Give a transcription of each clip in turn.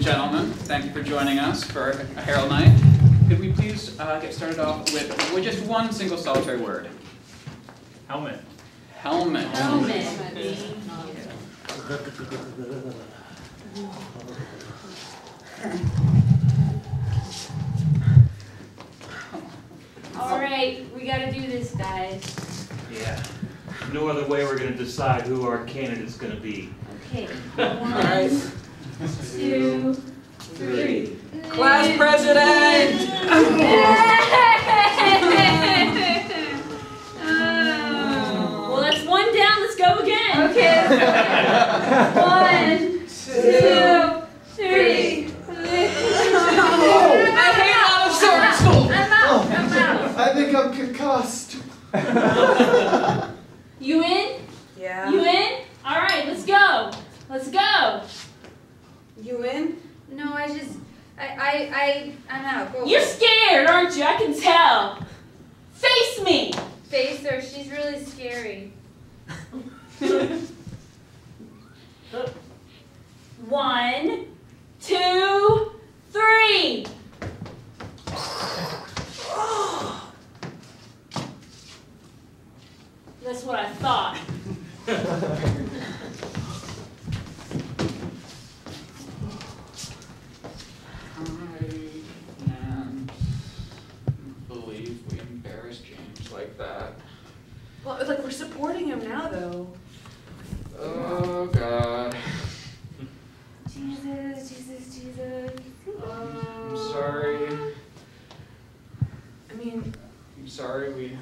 gentlemen, thank you for joining us for a Herald Night. Could we please get started off with just one single solitary word? Helmet. Helmet. Helmet. All right, we gotta do this, guys. Yeah. No other way we're going to decide who our candidate's going to be. Okay. 1, 2, 3. Class president! Well, that's one down. Let's go again. Okay. 1, 2, 3. I hate all of school. I'm out. I think I'm concussed. You in? Yeah. You in? All right, let's go. Let's go. You in? No, I'm out. Go. You're scared, aren't you? I can tell. Face me. Face her. She's really scary. 1, 2, 3. That's what I thought. I can't believe we embarrassed James like that. Well, like we're supporting him now, though. Oh, God. Jesus. I'm sorry. I mean, I'm sorry we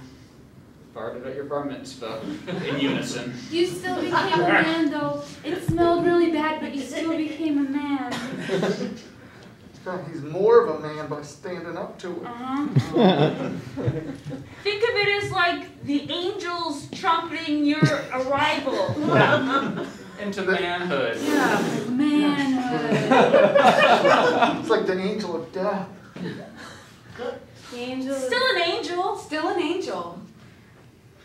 farted at your bar mitzvah in unison. You still became a man, though. It smelled really bad, but you still became a man. He's more of a man by standing up to it. Think of it as like the angels trumpeting your arrival. Into manhood. yeah. Manhood. It's like the angel of death. The angel. Still an angel. Still an angel.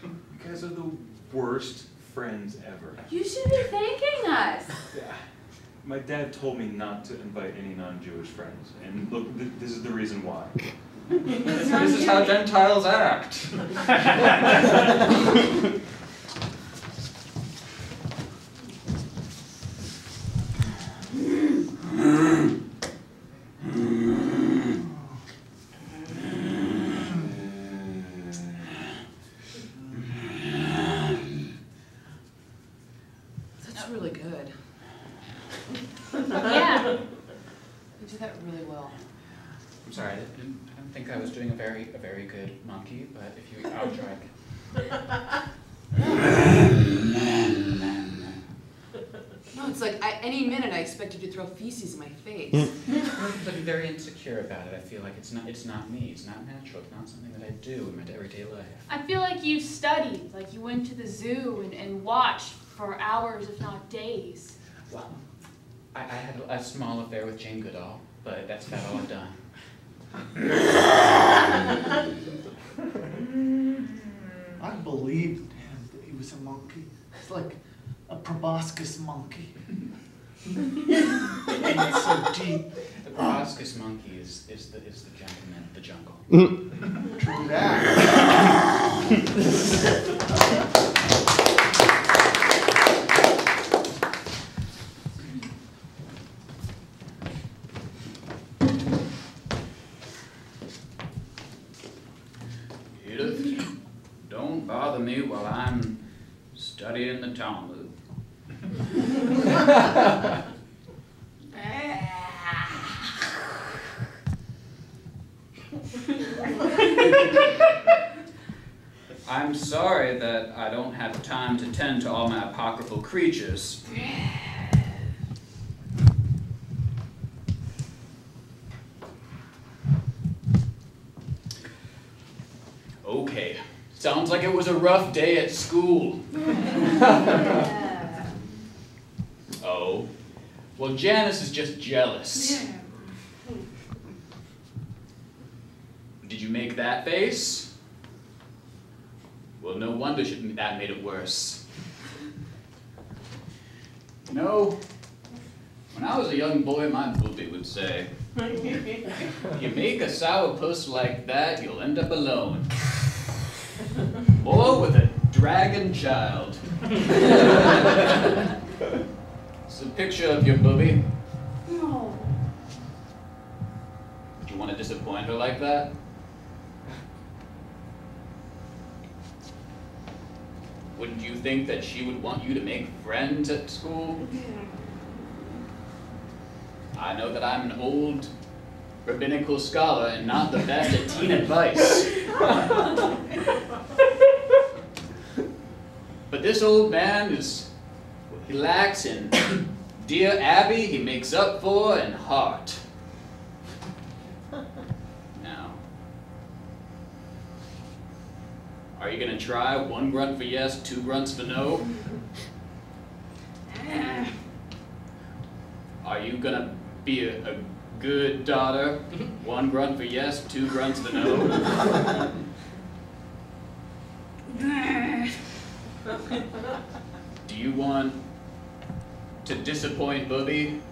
You guys are the worst friends ever. You should be thanking us. Yeah. My dad told me not to invite any non-Jewish friends, and look, this is the reason why. This is how Gentiles act. That's really good. Yeah. You did that really well. I'm sorry, I didn't think I was doing a very good monkey, but if you, I'll try. No, it's like any minute I expect you to throw feces in my face. I'd be very insecure about it. I feel like it's not me. It's not natural. It's not something that I do in my everyday life. I feel like you studied, like you went to the zoo and watched for hours, if not days. Well, I had a small affair with Jane Goodall, but that's about all I've done. I believed him that he was a monkey. It's like a proboscis monkey. It's so deep. The proboscis monkey is the gentleman of the jungle. True that. Edith, don't bother me while I'm studying the Talmud. I'm sorry that I don't have time to tend to all my apocryphal creatures. Okay, sounds like it was a rough day at school. Oh, well, Janice is just jealous. Did you make that face? Well, no wonder that made it worse. No, When I was a young boy, my booby would say, you make a sourpuss like that, you'll end up alone. Or with a dragon child. It's a picture of your booby. No. Would you want to disappoint her like that? Wouldn't you think that she would want you to make friends at school? I know that I'm an old rabbinical scholar and not the best at teen advice. But this old man he lacks in dear Abby, he makes up for in heart. Now, are you gonna try 1 grunt for yes, 2 grunts for no? Are you gonna be a good daughter? 1 grunt for yes, 2 grunts for no? Do you want to disappoint Bubby?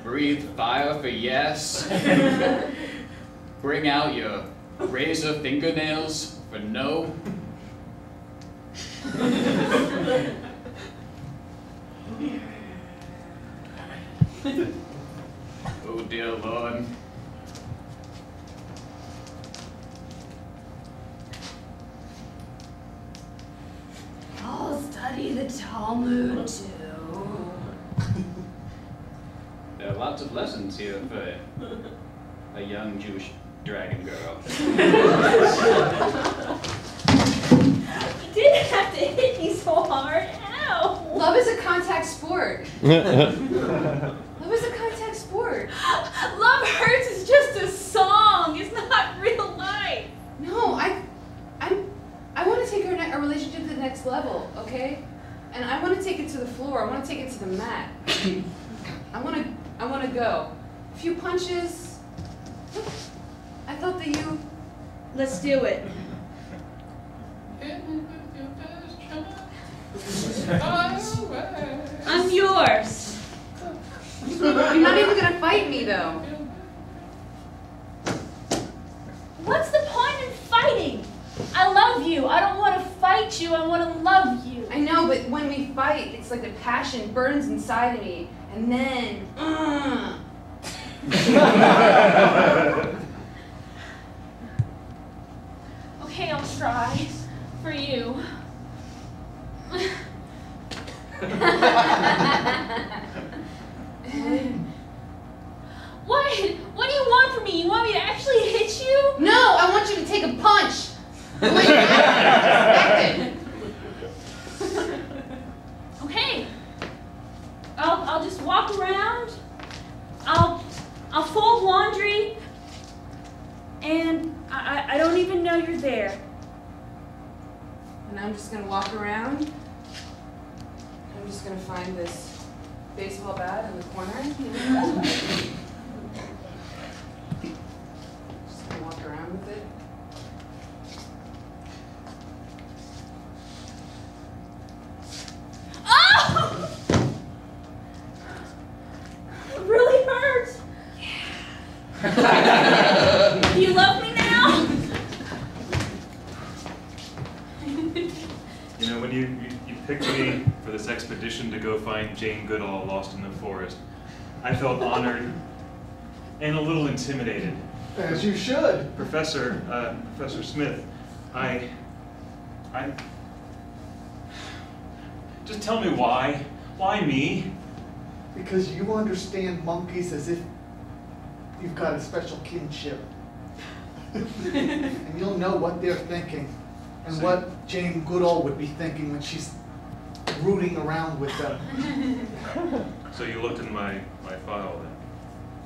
Breathe fire for yes? Bring out your razor fingernails for no? Oh dear Lord. I'll study the Talmud too. There are lots of lessons here for a young Jewish dragon girl. You didn't have to hit me so hard. Ow! Love is a contact sport. Love is a contact sport. Love Hurts is just a song. It's not real life. No, I want to take our relationship to the next level, okay? And I want to take it to the floor. I want to take it to the mat. I want to go. A few punches. I thought that you. Let's do it. I'm yours. You're not even gonna fight me though. What's the point in fighting? I love you. I don't want to fight you. I want to love you. I know, but when we fight, it's like the passion burns inside of me, and then. Okay, I'll try. For you. What? What do you want from me? You want me to actually hit you? No, I want you to take a punch. The way you expected. Okay. I'll just walk around. I'll fold laundry. And I don't even know you're there. And I'm just gonna walk around. I'm just gonna find this baseball bat in the corner. Just gonna walk around with it. Oh! It really hurts. Yeah. Do you love me now? You know, when you picked me for this expedition to go find Jane Goodall lost in the forest, I felt honored and a little intimidated. As you should. Professor Smith, I just tell me why? Why me? Because you understand monkeys as if you've got a special kinship. And you'll know what they're thinking and what Jane Goodall would be thinking when she's rooting around with them. So you looked in my file then?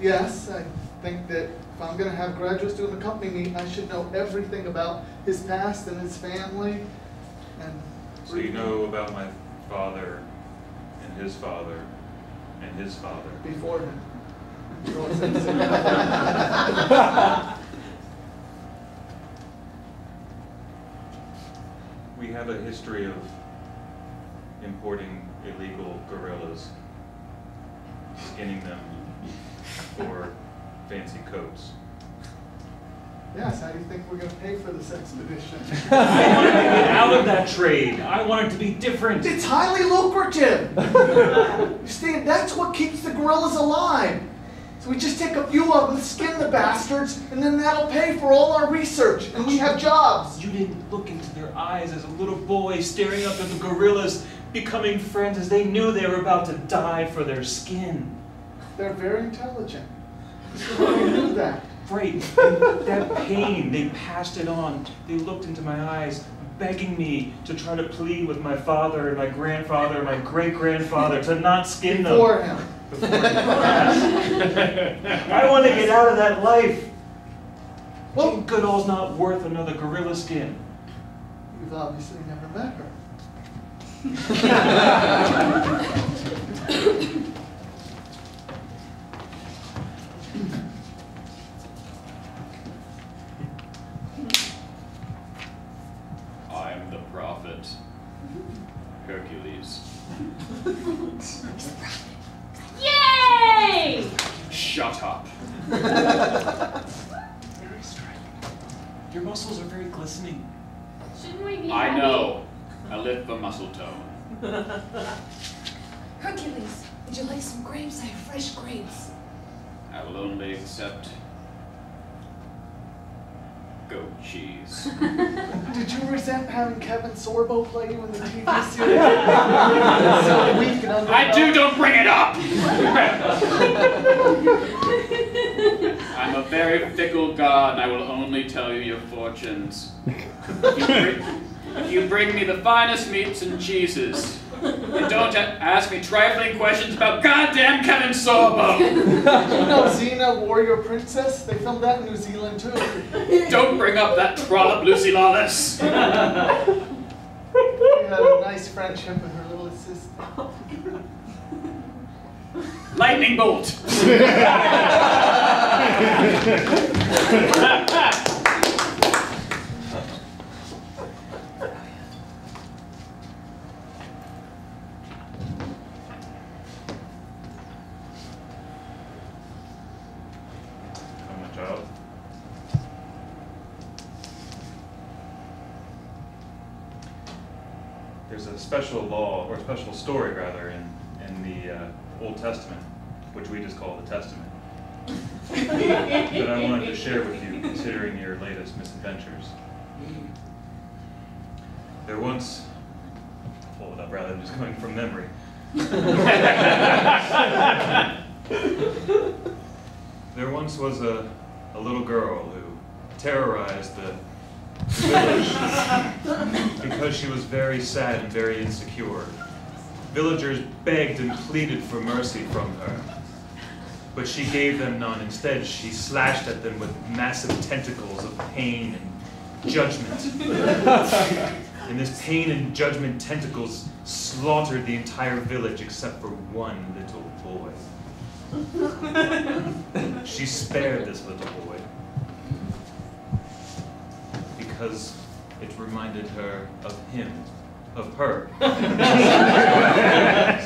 Yes, I think that if I'm going to have graduate student accompany me, I should know everything about his past and his family. And So you know about my father and his father and his father. before him. We have a history of importing illegal gorillas skinning them for fancy coats. Yes, how do you think we're going to pay for this expedition? I want to get out of that trade. I want it to be different. It's highly lucrative. You see, that's what keeps the gorillas alive. So we just take a few of them, skin the bastards, and then that'll pay for all our research, and we have jobs. You didn't look into their eyes as a little boy staring up at the gorillas, becoming friends as they knew they were about to die for their skin. They're very intelligent. You knew that. Right, that pain, they passed it on. They looked into my eyes, begging me to try to plead with my father and my grandfather and my great-grandfather to not skin them. Before him. Before he passed. I want to get out of that life. Well, Jane Goodall's not worth another gorilla skin. you've obviously never met her. I'm the prophet, Hercules. Yay! Shut up. Very striking. Your muscles are very glistening. Shouldn't we be I happy? know. I live for muscle tone. Hercules, would you like some grapes? I have fresh grapes. I will only accept goat cheese. Did you resent having Kevin Sorbo play you in the TV series? So weak and underdog. I do, don't bring it up! I'm a very fickle god, and I will only tell you your fortunes. If you bring me the finest meats and cheeses, and don't ask me trifling questions about goddamn Kevin Sorbo! You know Xena, Warrior Princess? They filmed that in New Zealand too. Don't bring up that trollop, Lucy Lawless! We had a nice friendship with her little assistant. Lightning bolt! Come on, child. There's a special law, or a special story rather, in the Old Testament, which we just call the Testament, that I wanted to share with you, considering your latest misadventures. There once, pull it up rather than just going from memory. There once was a little girl who terrorized the village because she was very sad and very insecure. Villagers begged and pleaded for mercy from her, but she gave them none. Instead, she slashed at them with massive tentacles of pain and judgment. And this pain and judgment tentacles slaughtered the entire village except for one little boy. She spared this little boy because it reminded her of him, of her.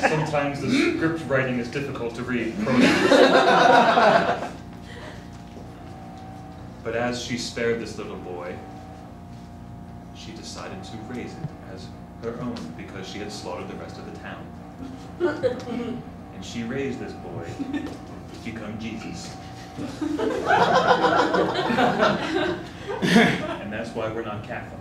Sometimes the script writing is difficult to read. But as she spared this little boy, she decided to raise it as her own because she had slaughtered the rest of the town. And she raised this boy to become Jesus. And that's why we're not Catholic.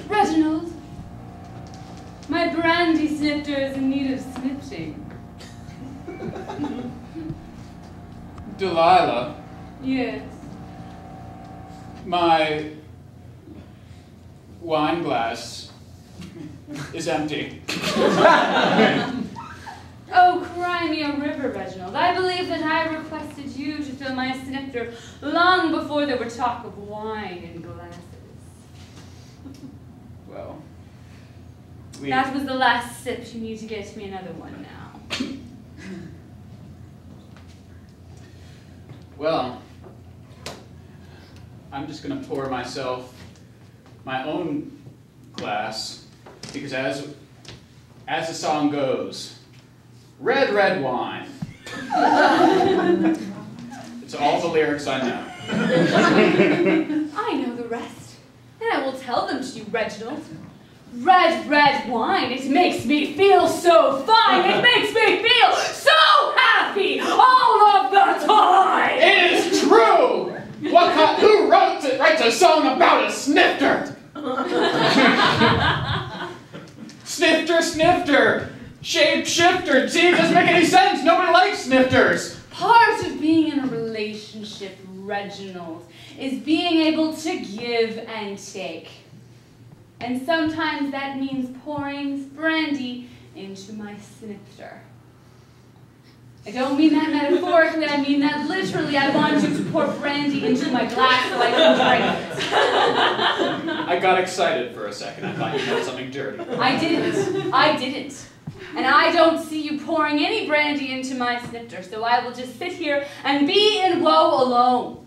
Reginald, my brandy snifter is in need of snifting. Delilah, Yes. my wine glass is empty. Oh, cry me a river, Reginald. I believe that I requested you to fill my snifter long before there were talk of wine in glasses. Well, That was the last sip. You need to get me another one now. Well, I'm just gonna pour myself my own glass, because as the song goes, red, red wine. It's all the lyrics I know. I know the rest, and I will tell them to you, Reginald. Red, red wine, it makes me feel so fine. It makes me feel so happy all of the time. It is true! Who writes a song about a snifter? Snifter, snifter, shape shifter. See, it doesn't make any sense. Nobody likes snifters. Part of being in a relationship, Reginald, is being able to give and take. And sometimes that means pouring brandy into my snifter. I don't mean that metaphorically, I mean that literally. I want you to pour brandy into my glass so I can drink it. I got excited for a second. I thought you meant something dirty. I didn't. And I don't see you pouring any brandy into my snifter, so I will just sit here and be in woe alone.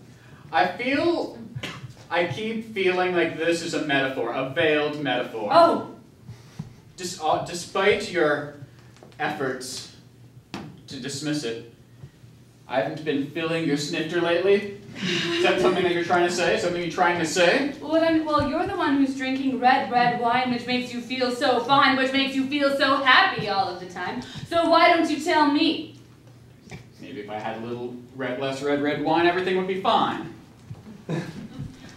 I keep feeling like this is a metaphor, a veiled metaphor. Oh. Despite your efforts to dismiss it, I haven't been filling your snifter lately. Is that something that you're trying to say? Something you're trying to say? Well, you're the one who's drinking red, red wine, which makes you feel so fine, which makes you feel so happy all of the time. So why don't you tell me? Maybe if I had a little less red, red wine, everything would be fine. I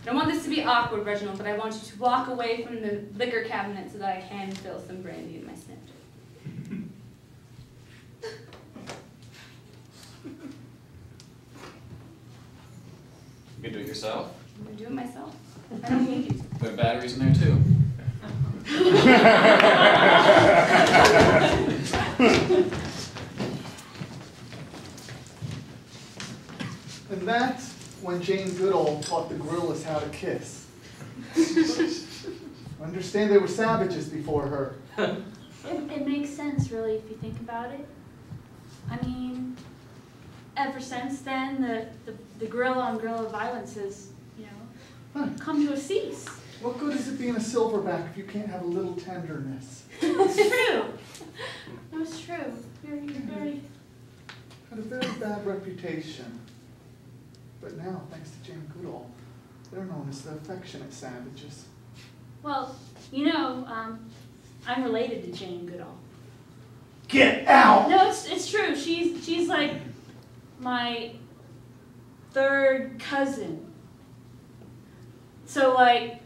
don't want this to be awkward, Reginald, but I want you to walk away from the liquor cabinet so that I can fill some brandy in my snifter. You can do it yourself. I'm going to do it myself. I don't need you. There are batteries in there too. And that's when Jane Goodall taught the gorillas how to kiss. I understand they were savages before her. It makes sense, really, if you think about it. I mean, ever since then, the gorilla-on-gorilla violence has, come to a cease. What good is it being a silverback if you can't have a little tenderness? It's true. No, it's true. You're very... Had a very bad reputation. But now, thanks to Jane Goodall, they're known as the affectionate savages. Well, I'm related to Jane Goodall. Get out! No, it's true. She's like my third cousin. So like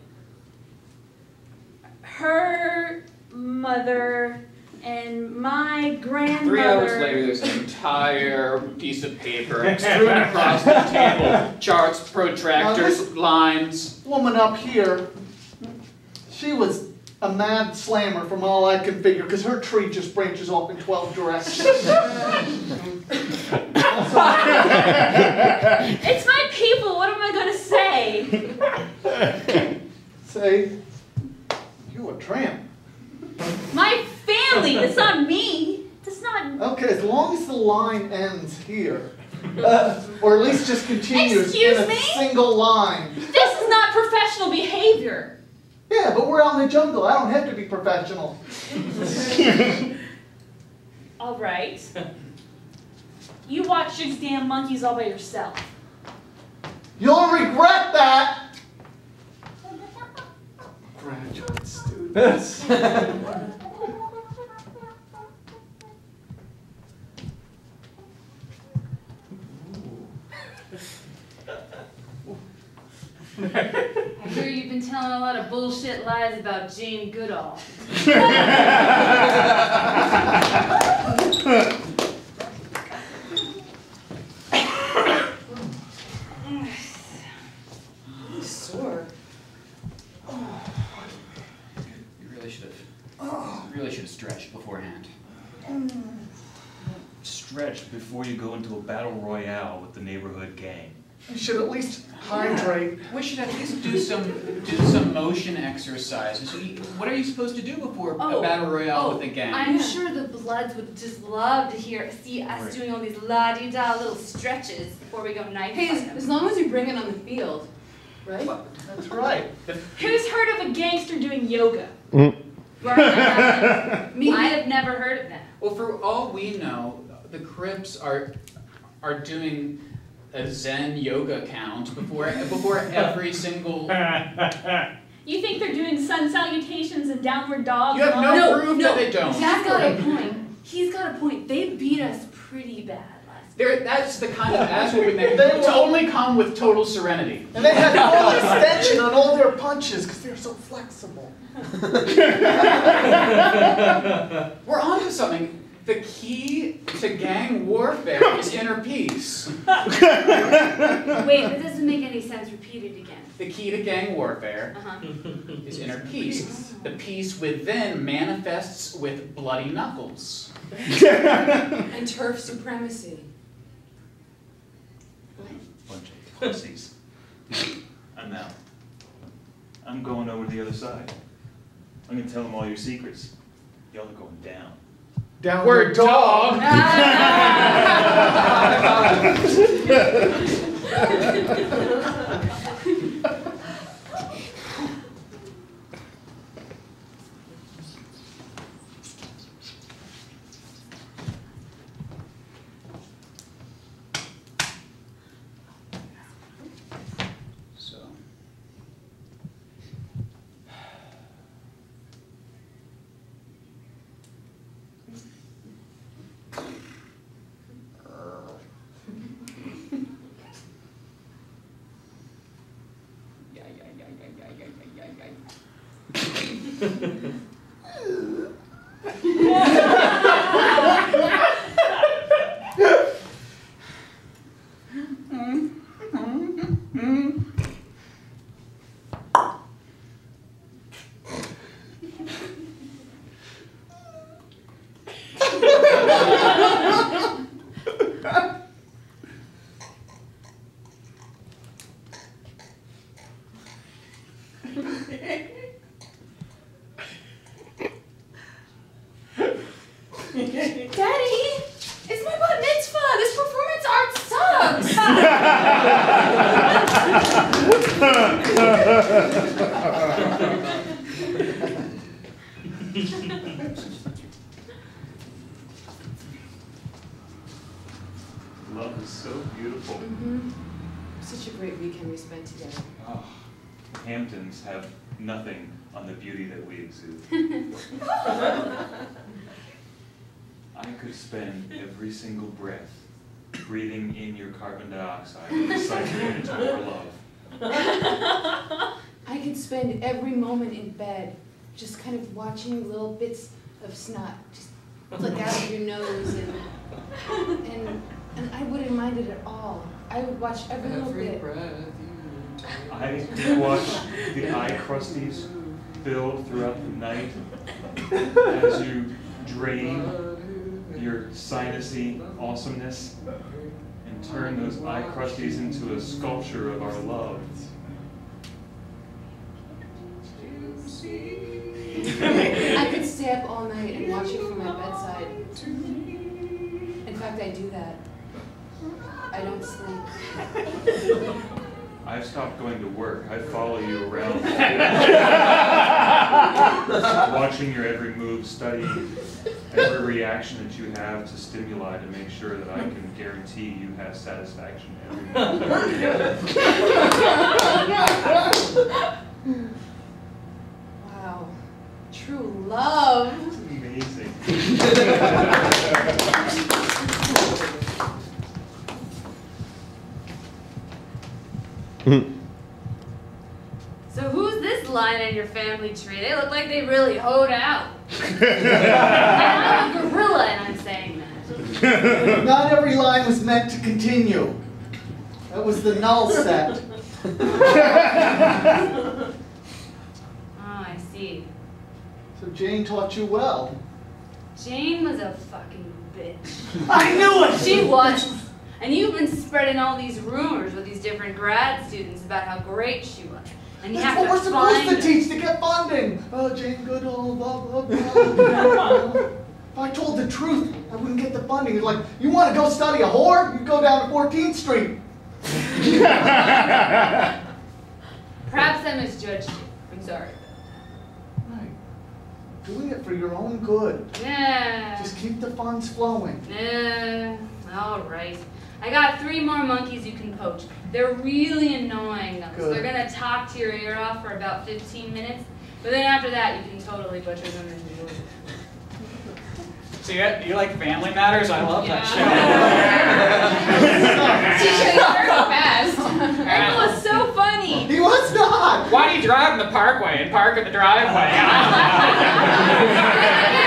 her mother and my grandmother. 3 hours later, there's an entire piece of paper strewn across the table. Charts, protractors, lines. Woman up here, she was a mad slammer from all I can figure, because her tree just branches off in 12 directions. It's my people. What am I going to say? Say, you a tramp. My family. It's not me. It's not. Okay, as long as the line ends here, or at least just continues Excuse in a me? single line. This is not professional behavior. Yeah, but we're out in the jungle. I don't have to be professional. All right. You watch these damn monkeys all by yourself. You'll regret that! Graduate students. I hear you've been telling a lot of bullshit lies about Jane Goodall. Sore. You really should have stretched beforehand. Stretch before you go into a battle royale with the neighborhood gang. You should at least hydrate. We should at least do some motion exercises. What are you supposed to do before a battle royale with the gang? I'm sure the Bloods would just love to see us doing all these la-di-da little stretches before we go knife Hey, fighting. as long as you bring it on the field. right? That's right. Who's heard of a gangster doing yoga? Right. Me? I have never heard of that. Well, for all we know, the Crips are doing a Zen yoga count before every single. You think they're doing sun salutations and downward dogs? You have and all no proof that they don't. He's got a point. He's got a point. They beat us pretty bad last week. That's the kind of ass whooping to only come with total serenity. And they had full extension on all their punches because they're so flexible. We're onto something. The key to gang warfare is inner peace. Wait, that doesn't make any sense. Repeat it again. The key to gang warfare Uh-huh. is inner peace. The peace within manifests with bloody knuckles. And turf supremacy. Bunch of pussies. I'm out. I'm going over to the other side. I'm gonna tell them all your secrets. Y'all are going down. Down We're the dog. So. Daddy, it's my bat mitzvah. This performance art sucks. Love is so beautiful. Such a great weekend we spent together. Oh, Hamptons have nothing on the beauty that we exude. I could spend every single breath breathing in your carbon dioxide and recycling into our love. I could spend every moment in bed just kind of watching little bits of snot just flick out of your nose and I wouldn't mind it at all. I would watch every little bit. I could watch the eye crusties build throughout the night as you drain your sinusy awesomeness and turn those eye crusties into a sculpture of our love. I could stay up all night and watch you from my bedside. In fact, I do that. I don't sleep. I've stopped going to work. I follow you around, watching your every move, studying every reaction that you have to stimuli to make sure that I can guarantee you have satisfaction every moment. Wow. True love. It's amazing. So who's this line in your family tree? They look like they really hoed out. And I'm a gorilla and I'm saying that. Not every line was meant to continue. That was the null set. Oh, I see. So Jane taught you well. Jane was a fucking bitch. I knew it! She was. And you've been spreading all these rumors with these different grad students about how great she was. And you That's have what to we're find supposed to her. teach to get funding. Oh, Jane Goodall, blah, blah, blah. If I told the truth, I wouldn't get the funding. It's like, you want to go study a whore? You go down to 14th Street. I misjudged you. I'm sorry. Right. Doing it for your own good. Yeah. Just keep the funds flowing. All right. I got 3 more monkeys you can poach. They're really annoying them, so Good. they're gonna talk to your ear off for about 15 minutes. But then after that, you can totally butcher them and do it. So you like Family Matters? I love that Teacher, you're very fast. Michael was so funny. He was not! show. Why do you drive in the parkway and park in the driveway? I don't know.